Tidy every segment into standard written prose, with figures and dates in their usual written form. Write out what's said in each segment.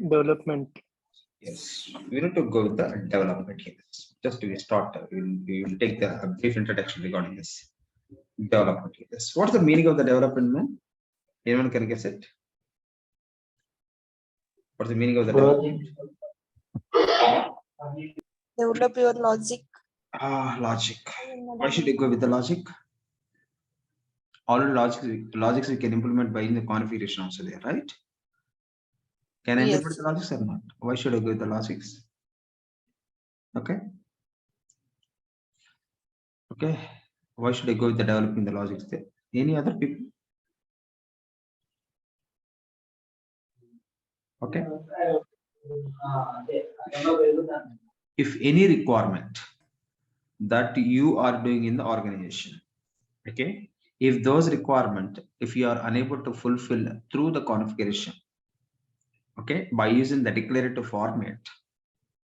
Development. Yes, we need to go with the development here. Just to start, we'll take the brief introduction regarding this development here. What's the meaning of the development, man? Anyone can guess it? What's the meaning of the development? Develop your logic. Logic. Why should you go with the logic? All logics we can implement by in the configuration also there, right? Can I implement the logics or not? Why should I go with the logics? Okay. Okay. Why should I go with the developing the logics there? Any other people? Okay. If any requirement that you are doing in the organization, okay, if those requirement, if you are unable to fulfill through the configuration, okay, by using the declarative format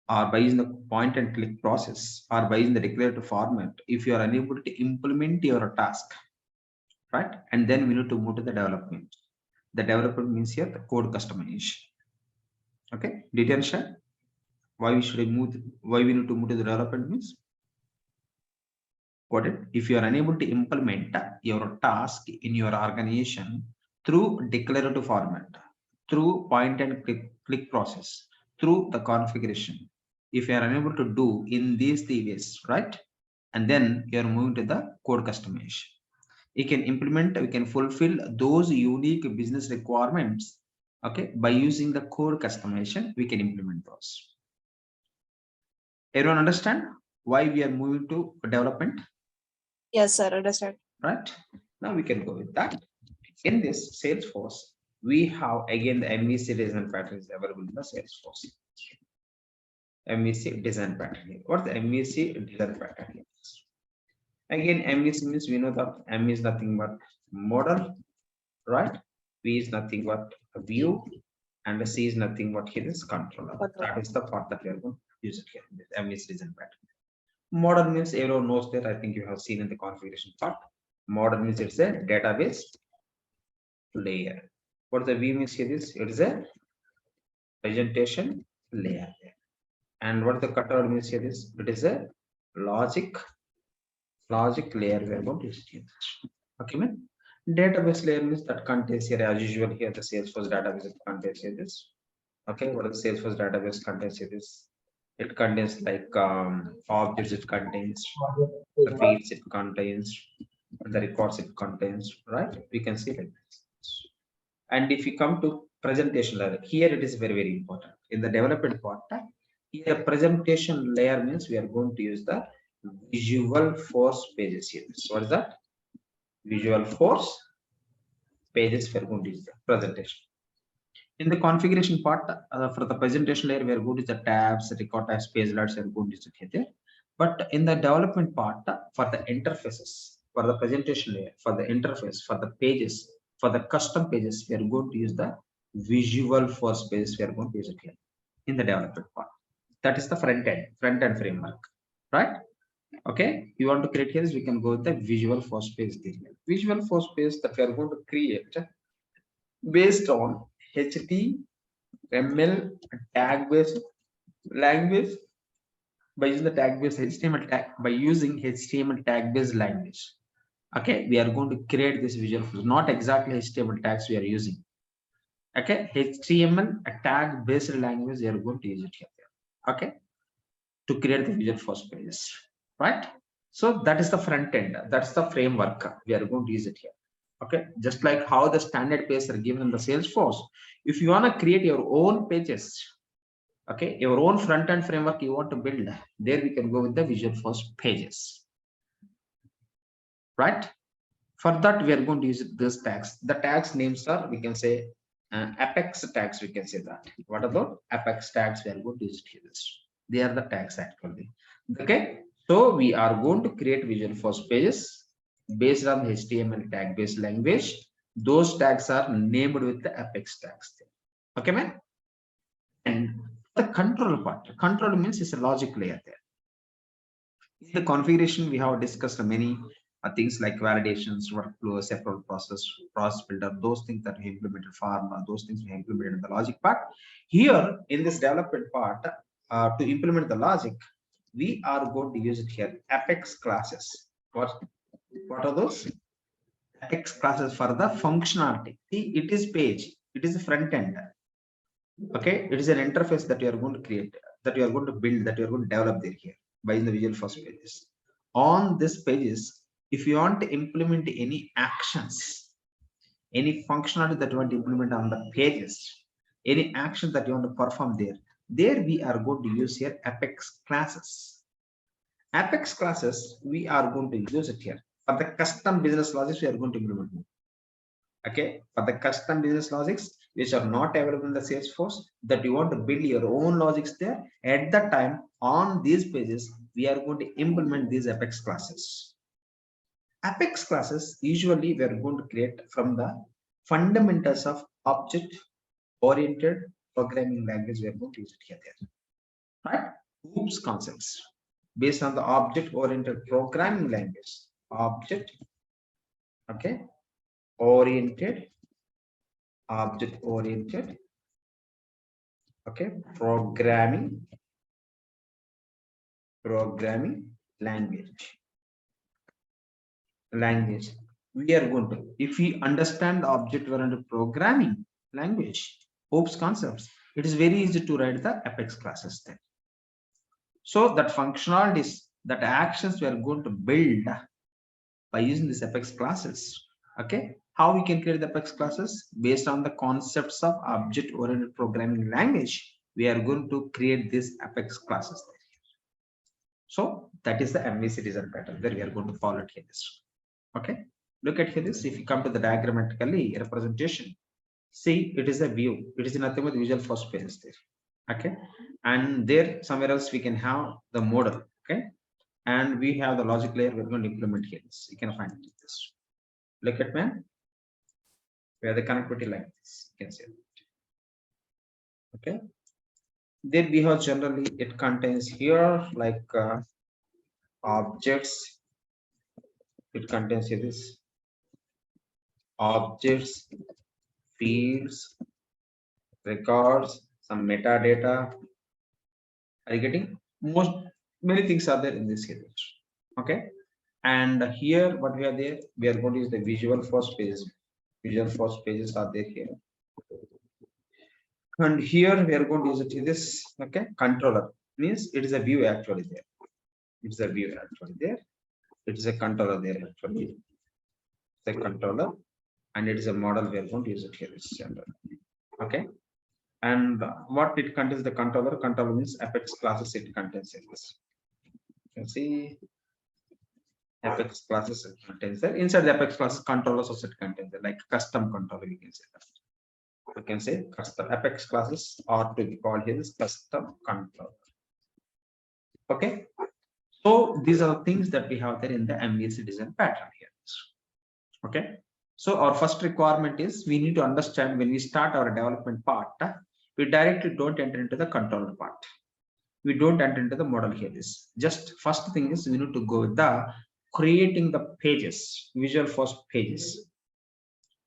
or by using the point and click process or by using the declarative format, if you are unable to implement your task, right, and then we need to move to the development. The development means here the code customization. Okay, did you understand why we should move? Why we need to move to the development means? Got it? If you are unable to implement your task in your organization through declarative format, through point and click process, through the configuration, if you are unable to do in these 3 ways, right, and then you are moving to the code customization. You can implement, we can fulfill those unique business requirements, okay, by using the code customization. We can implement those. Everyone understand why we are moving to development? Yes, sir. Understand. Right. Now we can go with that. In this Salesforce, we have again the MEC design pattern is available in the Salesforce. MEC design pattern here. What the MEC design pattern is? Again, MEC means we know that M is nothing but model, right? V is nothing but a view, and the C is nothing but here is controller. That is the part that we are going to use it here in this MEC design pattern. Model means everyone knows that. I think you have seen in the configuration part. Model means it's a database layer. What the V means here is it is a presentation layer. And what the cutover means here is it is a logic layer we are going to use here. Okay, man. Database layer means that contains here as usual here the Salesforce database contains here this. Okay, what is the Salesforce database contains here this? It contains like objects, it contains the fields, it contains the records, it contains, right? We can see like this. And if you come to presentation layer, here it is very, very important. In the development part, here presentation layer means we are going to use the visual force pages here. So what is that? Visual force pages we are going to use the presentation. In the configuration part, for the presentation layer, we are going to use the tabs, record tabs, page alerts, we are going to use it here. But in the development part, for the interfaces, for the presentation layer, for the interface, for the pages, for the custom pages, we are going to use the visual force pages. We are going to use it here in the development part. That is the front end framework, right? Okay, you want to create here is we can go with the visual force page. Visual force page that we are going to create based on HTML tag based language by using the tag based HTML tag by using HTML tag based language. Okay, we are going to create this visual force, not exactly HTML tags we are using. Okay, HTML tag based language we are going to use it here. Okay, to create the visual force pages, right? So that is the front end, that's the framework we are going to use it here. Okay, just like how the standard pages are given in the Salesforce. If you want to create your own pages, okay, your own front end framework you want to build, there we can go with the visual force pages, right? For that we are going to use this tags. The tags names are, we can say apex tags, we can say that. What about apex tags? We are going to use it here. They are the tags actually. Okay, so we are going to create visual force pages based on HTML tag based language. Those tags are named with the apex tags. Okay, man. And the control part, control means it's a logic layer there. In the configuration we have discussed many things like validations, workflow, separate process builder, those things that we implemented pharma, those things we implemented in the logic part. Here in this development part, to implement the logic, we are going to use it here, Apex classes. What are those? Apex classes for the functionality. See, it is page, it is the front end. Okay, it is an interface that you are going to create, that you are going to build, that you are going to develop there here by the Visual Force pages. On this pages, if you want to implement any actions, any functionality that you want to implement on the pages, any action that you want to perform there we are going to use here Apex classes. Apex classes, we are going to use it here for the custom business logics we are going to implement. Okay, for the custom business logics which are not available in the Salesforce, that you want to build your own logics there, at that time on these pages we are going to implement these Apex classes. Apex classes usually we are going to create from the fundamentals of object oriented programming language. We are going to use it here, right? OOPS concepts based on the object oriented programming language. Object, okay, oriented, object oriented, okay, programming language. We are going to, if we understand the object oriented programming language, OOPS concepts, it is very easy to write the Apex classes there. So that functionalities, that actions we are going to build by using these Apex classes. Okay, how we can create the Apex classes? Based on the concepts of object oriented programming language, we are going to create these Apex classes there. So that is the MVC design pattern that we are going to follow it here. Okay, look at here this. If you come to the diagrammatically representation, see, it is a view, it is nothing but Visual Force pages there. Okay, and there somewhere else we can have the model. Okay, and we have the logic layer we're going to implement here. You can find this. Look at, man, we have the connectivity like this, you can see. Okay, there we have generally, it contains here like objects, it contains here this objects, fields, records, some metadata. Are you getting? Many things are there in this here. Okay, and here what we are there, we are going to use the Visual Force pages. Visual Force pages are there here, and here we are going to use it in this. Okay, controller means it is a view actually there. It's a view actually there. It is a controller there actually. It's a controller, and it is a model. We are going to use it here. This okay, and what it contains, the controller. Controller means Apex classes. It contains this. You can see Apex classes it contains there. Inside the Apex classes, controllers also it contains there, like custom controller. We can say that. We can say custom Apex classes are to be called here is custom controller. Okay, so these are the things that we have there in the MVC design pattern here. Okay, so our first requirement is we need to understand when we start our development part, we directly don't enter into the controller part. We don't enter into the model here. Is just first thing is we need to go with the creating the pages, Visual Force pages.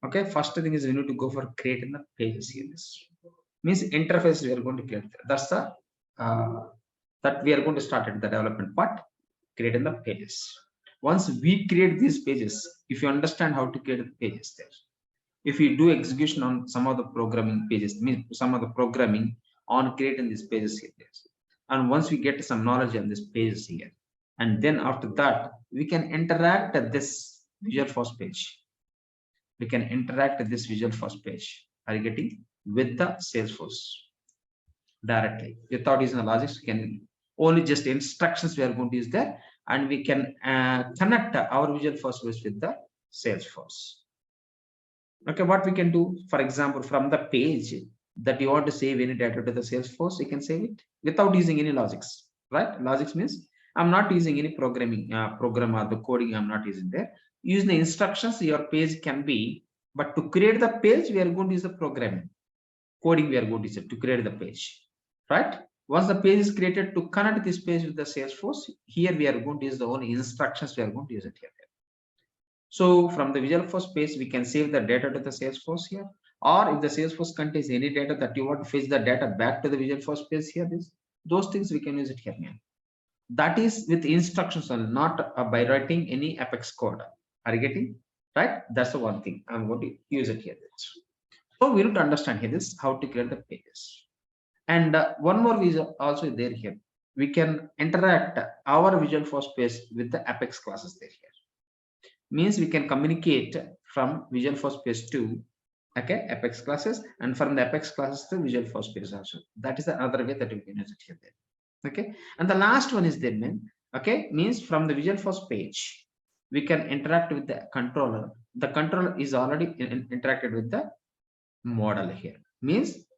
Okay, first thing is we need to go for creating the pages here. This means interface we are going to create. That's the that we are going to start at the development part, creating the pages. Once we create these pages, if you understand how to create the pages there, if you do execution on some of the programming pages, means some of the programming on creating these pages here, and once we get some knowledge on this pages here, and then after that we can interact at this Visual Force page. We can interact at this Visual Force page. Are you getting? With the Salesforce directly without using the logics. We can only just instructions we are going to use there, and we can connect our Visual Force page with the Salesforce. Okay, what we can do, for example, from the page that you want to save any data to the Salesforce, you can save it without using any logics, right? Logics means I'm not using any programming program or the coding. I'm not using there. Use the instructions your page can be, but to create the page we are going to use the programming coding. We are going to use it to create the page, right? Once the page is created, to connect this page with the Salesforce, here we are going to use the only instructions. We are going to use it here. So from the Visual Force page, we can save the data to the Salesforce here. Or if the Salesforce contains any data that you want to fetch the data back to the Visual Force page here, those things we can use it here. That is with instructions only, not by writing any Apex code. Are you getting right? That's the one thing I'm going to use it here. So we need to understand here this how to create the pages. And one more is also there here. We can interact our Visual Force page with the Apex classes there here. Means we can communicate from Visual Force page to Apex classes, and from the Apex classes to Visual Force page also. That is the other way that we can use it here. And the last one is then means from the Visual Force page we can interact with the controller. The controller is already interacted with the model here.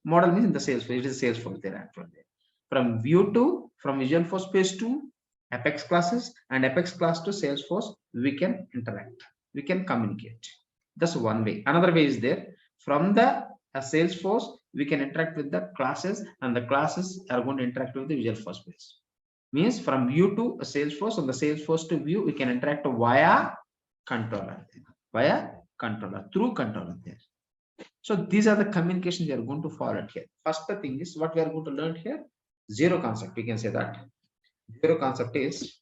Model means in the Salesforce, it is Salesforce there actually. From from Visual Force page to Apex classes and Apex class to Salesforce, we can interact, we can communicate. That's one way. Another way is there, from the Salesforce we can interact with the classes, and the classes are going to interact with the Visual Force page. Means from view to a Salesforce, and the Salesforce to view we can interact via controller, through controller there. So these are the communications we are going to follow here. First thing is what we are going to learn here, zero concept. We can say that zero concept is,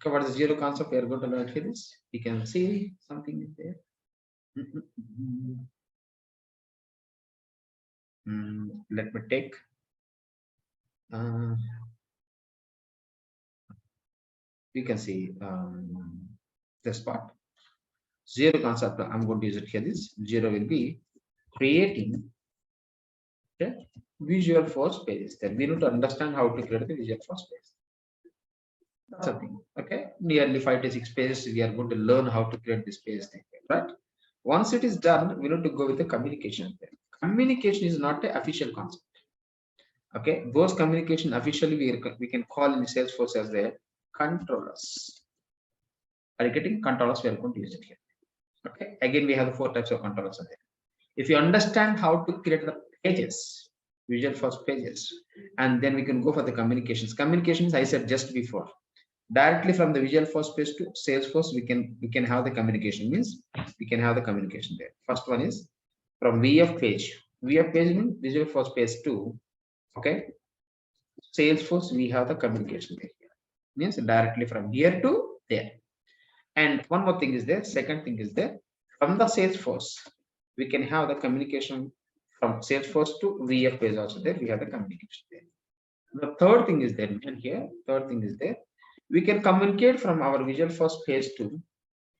what is zero concept we are going to learn here is, you can see something there. Let me take you can see this part. Zero concept, I'm going to use it here. This zero will be creating Visual Force pages. Then we need to understand how to create the Visual Force page. That's the thing. Nearly 5 to 6 pages we are going to learn how to create this page thing, right? Once it is done, we need to go with the communication. Communication is not an official concept. Those communication officially we can call in Salesforce as the controllers. Are you getting controllers? We are going to use it here. Again, we have the 4 types of controllers there. If you understand how to create the pages, Visual Force pages, and then we can go for the communications. Communications, I said just before, directly from the Visual Force page to Salesforce, we can have the communication. Means we can have the communication there. First one is from VF page. VF page means Visual Force page to Salesforce. We have the communication there. Means directly from here to there. And one more thing is there. Second thing is there, from the Salesforce we can have the communication from Salesforce to VF page also there. We have the communication there. The third thing is there, and here third thing is there, we can communicate from our Visual Force page to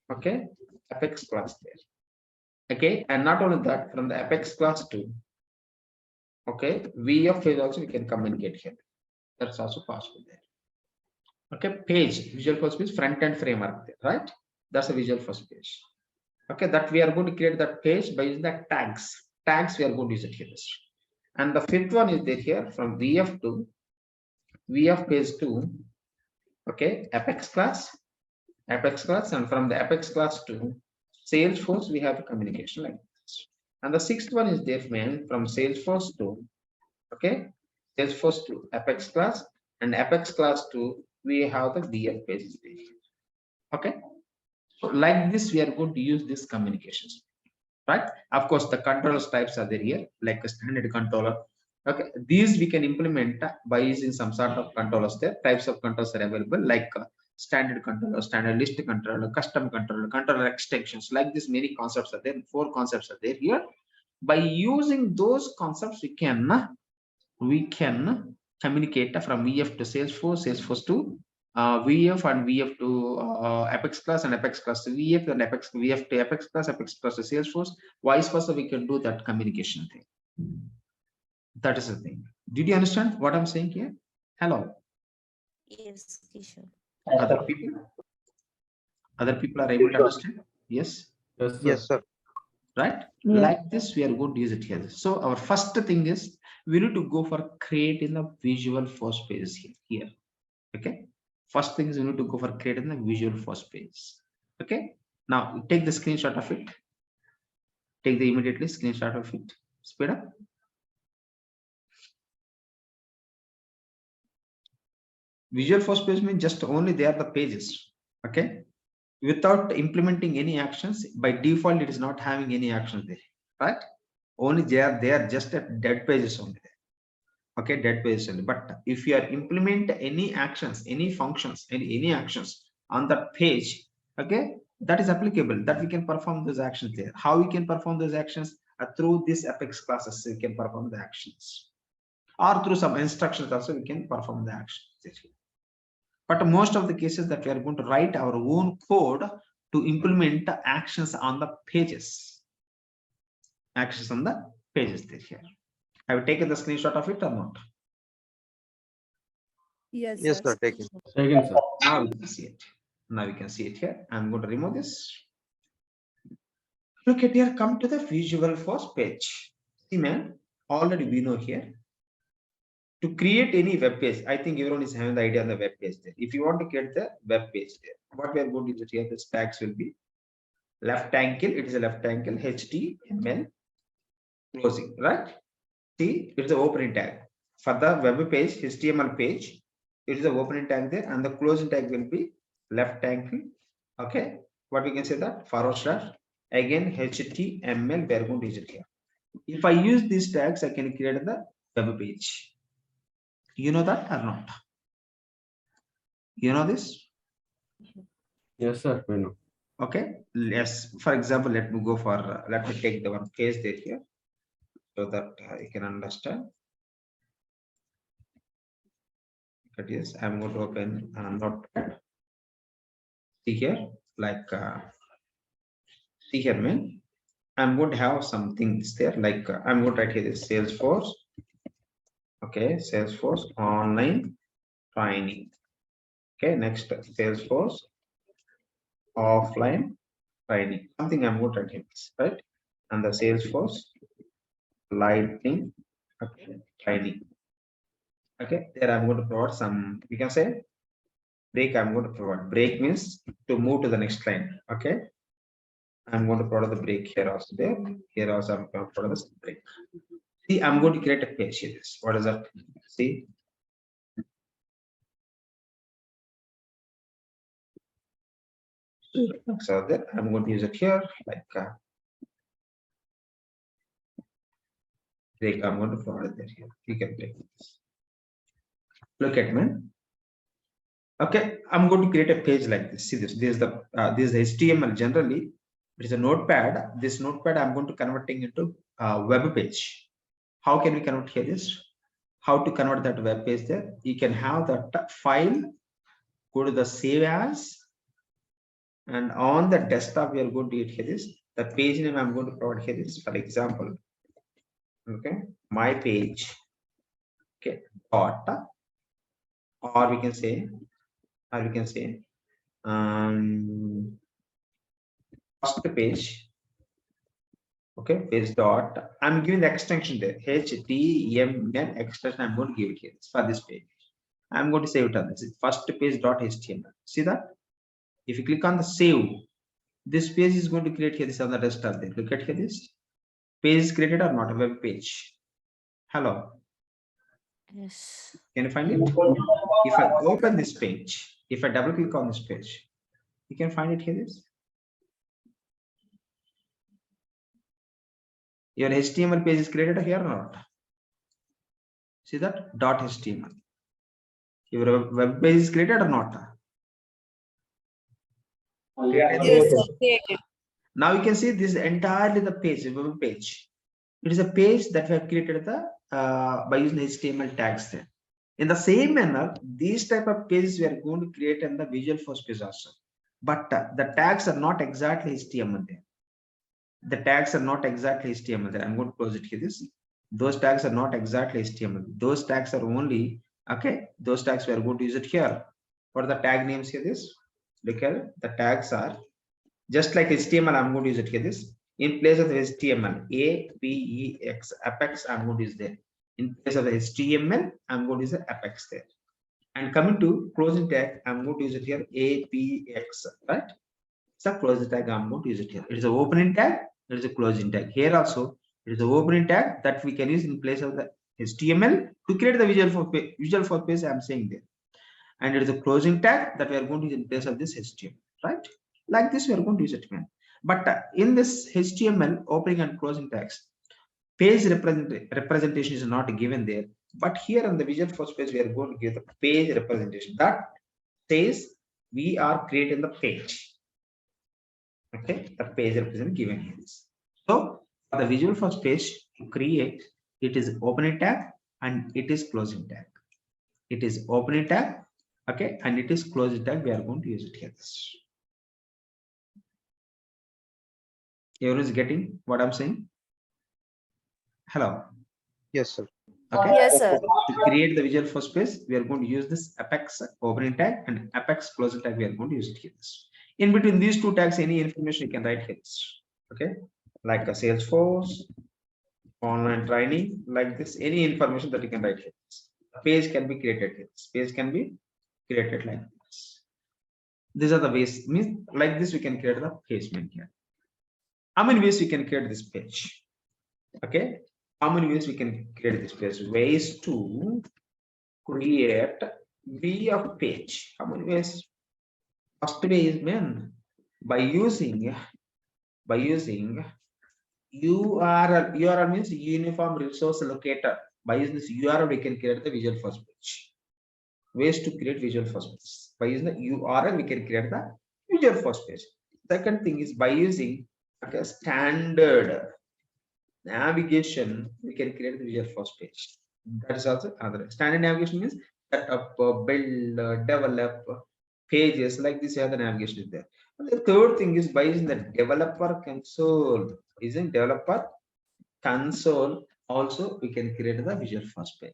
Apex class there. And not only that, from the Apex class to VF page also we can communicate here. That's also possible there. Page, Visual Force page, front end framework there, right? That's a Visual Force page. That we are going to create that page by using the tags. We are going to use it here. And the fifth one is there here, from VF to VF page to Apex class, and from the Apex class to Salesforce we have a communication like this. And the sixth one is there, from Salesforce to Salesforce to Apex class, and Apex class to we have the VF pages there. So like this we are going to use this communications, right? Of course the controllers types are there here, like a standard controller. These we can implement by using some sort of controllers there. Types of controllers are available, like standard controller, standard list controller, custom controller, controller extensions. Like this, many concepts are there. 4 concepts are there here. By using those concepts, we can communicate from VF to Salesforce, Salesforce to VF, and VF to Apex class, and Apex class to VF, and VF to Apex class to Salesforce. Vice versa, we can do that communication thing. That is the thing. Did you understand what I'm saying here? Hello. Yes, Kishore. Other people are able to understand? Yes. Yes, sir. Right? Yeah. Like this, we are going to use it here. So our first thing is we need to go for creating the Visual Force pages here. First thing is we need to go for creating the Visual Force page. Now take the screenshot of it. Take the immediately screenshot of it. Speed up. Visual Force page means just only they are the pages. without implementing any actions. By default, it is not having any actions there, right? Only they are just at dead pages only there. Okay, dead pages only. But if you are implement any actions, any functions, any actions on that page, okay, that is applicable, that we can perform those actions there. How we can perform those actions? Through this apex classes, we can perform the actions, or through some instructions also we can perform the actions. But most of the cases that we are going to write our own code to implement the actions on the pages. Actions on the pages there here. Have you taken the screenshot of it or not? Yes, Yes, sir. sir. Taking. Second, sir. Now we can see it. Now we can see it here. I'm going to remove this. Look at here, come to the Visualforce page. See, man, already we know here. To create any web page, I think everyone is having the idea on the web page there. If you want to get the web page there, what we are going to do here, the tags will be left angle, it is a left angle, HTML, closing, right? See, it is the opening tag. For the web page, HTML page, it is the opening tag there, and the closing tag will be left angle. Okay, what we can say that forward slash again HTML, we are going to use it here. If I use these tags, I can create the web page. You know that or not? You know this? Yes, sir. We know. Okay, yes. For example, let me go for let me take the one page there here so that you can understand. But yes, I'm going to open Notepad. See here, like see here, man. I'm going to have some things there, like I'm going to write here this Salesforce. Okay, Salesforce online training. Okay, next Salesforce offline training. Something I'm going to write here, right? And the Salesforce lightning, okay, training. Okay, there I'm going to provide some, we can say break. I'm going to provide break means to move to the next line. Okay, I'm going to provide the break here also there. Here also I'm going to provide this break. See, I'm going to create a page here. What is that? See, so that I'm going to use it here like break. I'm going to provide it here. You can break this. Look at me. Okay, I'm going to create a page like this. See this. This is the HTML. Generally, it is a notepad. This notepad I'm going to converting into web page. How can we convert here this? How to convert that web page there? You can have that file. Go to the save as, and on the desktop we are going to get here this. The page name I'm going to provide here is, for example, okay, my page. Okay, dot, or we can say first page. Okay, page dot. I'm giving the extension there. HTML extension. I'm going to give it here for this page. I'm going to save it on this. First page dot HTML. See that? If you click on the save, this page is going to create here this on the desktop there. Look at here this page is created or not, a web page. Hello. Yes. Can you find it? If I open this page, if I double click on this page, you can find it here this. Your HTML page is created here or not? See that dot HTML. Your web page is created or not? Yes, sir. Created. Now you can see this entirely the page, web page. It is a page that we have created by using HTML tags there. In the same manner, these type of pages we are going to create in the Visualforce page also. But the tags are not exactly HTML there. The tags are not exactly HTML there. I'm going to close it here. This. Those tags are not exactly HTML. Those tags are only, okay, those tags we are going to use it here. What are the tag names here? This. Look at the tags are just like HTML. I'm going to use it here. This. In place of the HTML, APEX, apex, I'm going to use there. In place of the HTML, I'm going to use the apex there. And coming to closing tag, I'm going to use it here, APX, right? So closing tag, I'm going to use it here. It is an opening tag, it is a closing tag. Here also, it is an opening tag that we can use in place of the HTML to create the Visualforce page, I'm saying there. And it is a closing tag that we are going to use in place of this HTML, right? Like this, we are going to use it, man. But in this HTML opening and closing tags, page representation is not given there. But here on the Visual Force page, we are going to give the page representation. That says we are creating the page. Okay, the page representation given here is. So for the Visual Force page to create, it is opening tag and it is closing tag. It is opening tag, okay, and it is closing tag. We are going to use it here. Everyone is getting what I'm saying? Hello. Yes, sir. Okay. Yes, sir. To create the Visual Force page, we are going to use this apex opening tag and apex closing tag. We are going to use it here. In between these two tags, any information you can write here. Okay, like a Salesforce, online training, like this, any information that you can write here. A page can be created here. Page can be created like this. These are the ways. Means like this, we can create the page main here. How many ways we can create this page? Okay, how many ways we can create this page? Ways to create via page. How many ways? First way is, man, by using URL. URL means uniform resource locator. By using this URL, we can create the Visual Force page. Ways to create Visual Force page. By using the URL, we can create the Visual Force page. Second thing is by using a standard navigation, we can create the Visual Force page. That is also another. Standard navigation means set up, build, develop pages like this. Here the navigation is there. And the third thing is by using the developer console. Using developer console, also we can create the Visual Force page.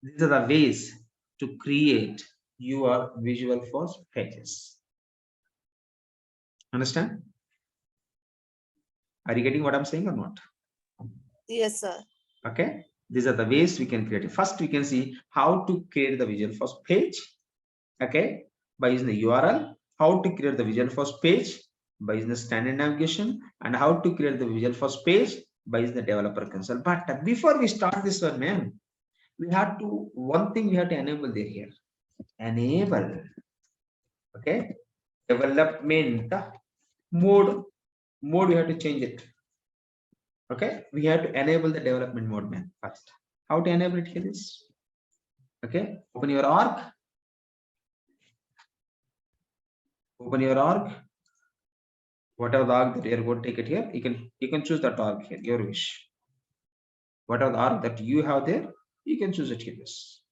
These are the ways to create your Visual Force pages. Understand? Are you getting what I'm saying or not? Yes, sir. Okay, these are the ways we can create it. First, we can see how to create the Visual Force page. Okay, by using the URL, how to create the Visual Force page by using the standard navigation, and how to create the Visual Force page by using the developer console. But before we start this one, man, we have to, one thing we have to enable there here. Enable. Okay, development mode. We have to change it. Okay, we have to enable the development mode, man. First, how to enable it here is, okay, open your org, whatever the org that you're going to take it here, you can choose that org here, your wish. Whatever the org that you have there, you can choose it here. This.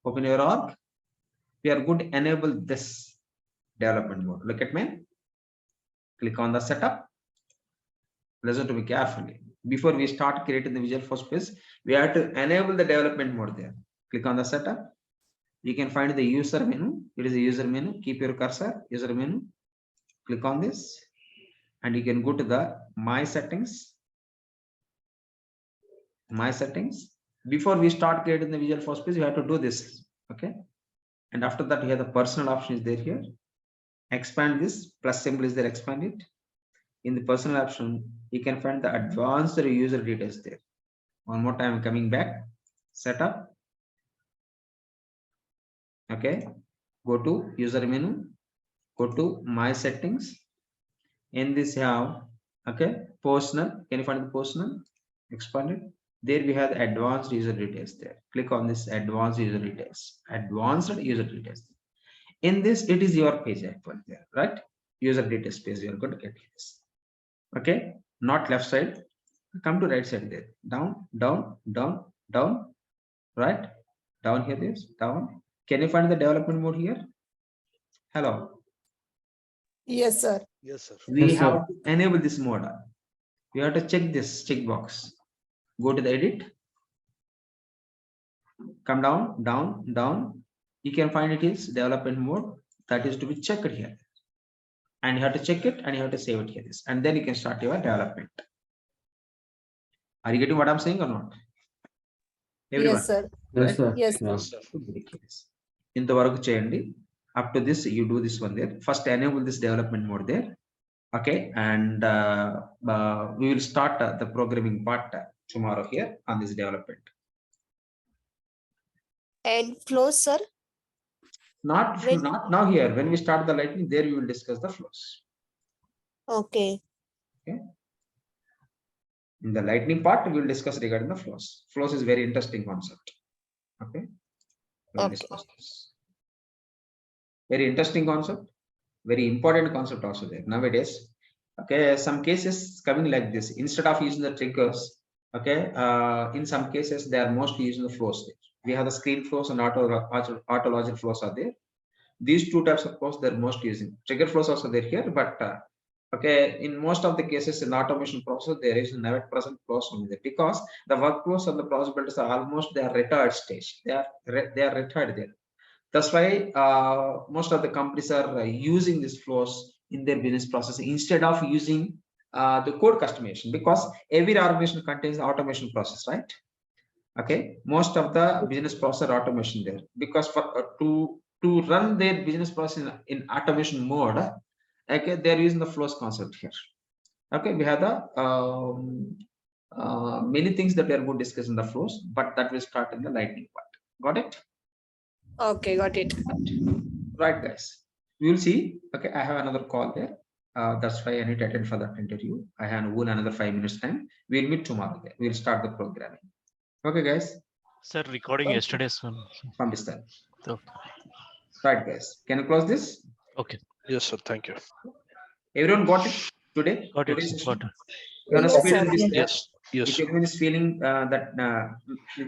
Open your org. We are going to enable this development mode. Look at me. Click on the setup. Listen to me carefully. Before we start creating the Visual Force page, we have to enable the development mode there. Click on the setup. You can find the user menu. It is a user menu. Keep your cursor, user menu. Click on this, and you can go to the My Settings. My Settings. Before we start creating the Visual Force page, you have to do this. Okay. And after that, you have the personal option is there here. Expand this, plus symbol is there, expand it. In the personal option, you can find the advanced user details there. One more time, coming back, setup. Okay, go to user menu, go to My Settings. In this you have, okay, personal. Can you find the personal? Expand it. There we have the advanced user details there. Click on this advanced user details. Advanced user details. In this, it is your page actually there, right? User details page. You are going to get this. Okay, not left side. Come to right side there. Down, down, down, down. Right? Down here. This down. Can you find the development mode here? Hello. Yes, sir. Yes, sir. We Yes, sir. have to enable this mode. We have to check this checkbox. Go to the edit. Come down, down, down. You can find it is development mode. That is to be checked here. And you have to check it and you have to save it here. And then you can start your development. Are you getting what I'm saying or not? Everyone. Yes, sir. Yes, sir. Yes. Yeah. In the work cheyandi. Up to this, you do this one there. First, enable this development mode there. Okay, and we will start the programming part tomorrow here on this development. And flow, sir. Not When- not now here. When we start the lightning, there we will discuss the flows. Okay. In the lightning part, we will discuss regarding the flows. Flows is very interesting concept. Okay. We'll Okay. discuss this. Very interesting concept. Very important concept also there nowadays. Okay, some cases coming like this. Instead of using the triggers, okay, in some cases they are mostly using the flows. We have the screen flows and autological flows are there. These two types of flows they're most using. Trigger flows also there here, but okay, in most of the cases in automation process there is never present flows only there because the workflows and the process are almost they are retired stage. They are retired there. That's why most of the companies are using these flows in their business process instead of using the code customization because every automation contains the automation process, right? Okay, most of the business process are automation there because for to run their business process in automation mode, okay, they're using the flows concept here. Okay, we have the many things that we are going to discuss in the flows, but that will start in the lightning part. Got it? Okay, got it. Right, guys. We will see. Okay, I have another call there. That's why I need to attend for that interview. I have another 5 minutes time. We'll meet tomorrow. There. We'll start the programming. Okay, guys. Sir, recording Okay. yesterday's one. From this time. So, Right, guys. Can you close this? okay, Yes, sir. Thank you. Everyone got it today? got it. Today's Sir, session? got it. You want to Yes, speed sir. in this? Yes. Yes. If anyone is feeling that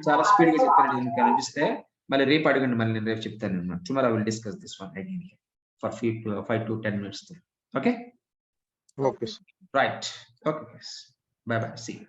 చాలా speed గా చెప్తాను ఇంకా అనిపిస్తే మళ్ళీ రేపు అడగండి మళ్ళీ నేను రేపు చెప్తాను tomorrow I will discuss this one again for 5 to 10 minutes okay Okay, sir. right okay guys bye bye see you